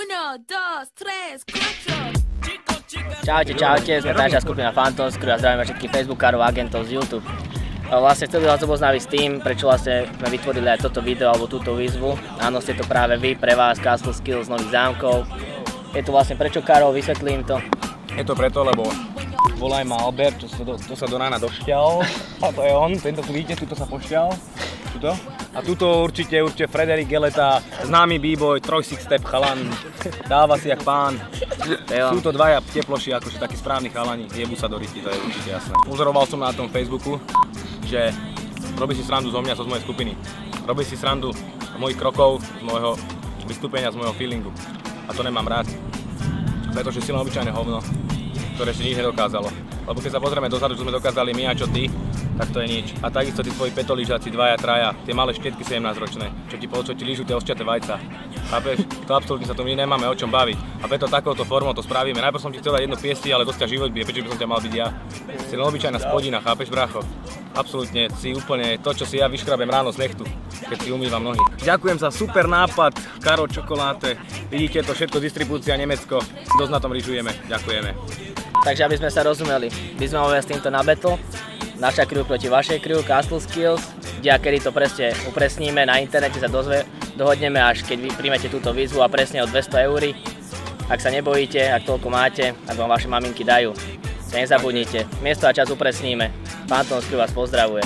1, 2, 3, 4. Čaute, sme tajšia skupina Phantoms Crew a zdravíme všetkých Facebookárov a agentov z YouTube. Vlastne chcel by vás oboznámiť s tým, prečo vlastne sme vytvorili aj toto video alebo túto výzvu. Áno, ste to práve vy, pre vás Castle Skills Nových Zámkov. Je to vlastne prečo, Karol, vysvetlím to. Je to preto, lebo volaj ma Albert, to sa do rána došťal. A to je on, tento tu vidíte, tuto sa pošťal. Tuto. A tuto určite Frederik Geleta, známy b-boy, 3-6 step chalan, dáva si jak pán. Sú to dvaja teploši, akože takí správni chalani, jebu sa do ryti, to je určite jasné. Pozoroval som na tom Facebooku, že robí si srandu zo mňa, zo mojej skupiny. Robí si srandu mojich krokov, z môjho vystúpenia, z môjho feelingu. A to nemám rád, pretože si len obyčajné hovno, ktoré ešte nič nedokázalo. Lebo keď sa pozrieme dozadu, čo sme dokázali my a čo ty, tak to je nič. A takisto tí tvoji petolížaci, dvaja, traja, tie malé štetky 17-ročné, čo ti lížu tie osťaté vajca. Chápeš? To absolútne sa tu my nemáme o čom baviť. A preto takouto formou to spravíme. Najprv som ti chcel dať jednu piesti, ale dosť ťa život bije, prečo by som ťa mal byť ja. Si len obyčajná spodina, chápeš, brácho? Absolútne si úplne to, čo si ja vyškrabem ráno z nechtu, keď si umývam nohy. Ďakujem za super nápad, Karo Čokoláte. Vidíte to všetko, distribúcia Nemecko. Dosť na tom ryžujeme. Ďakujeme. Takže aby sme sa rozumeli, vyzveme vás týmto na battle. Naša crew proti vašej crew, Castle Skills, kde a kedy to presne upresníme, na internete sa dohodneme, až keď vy príjmete túto výzvu a presne o 200 €. Ak sa nebojíte, ak toľko máte, ak vám vaše maminky dajú. Nezabudnite, miesto a čas upresníme. Phantoms Crew vás pozdravuje.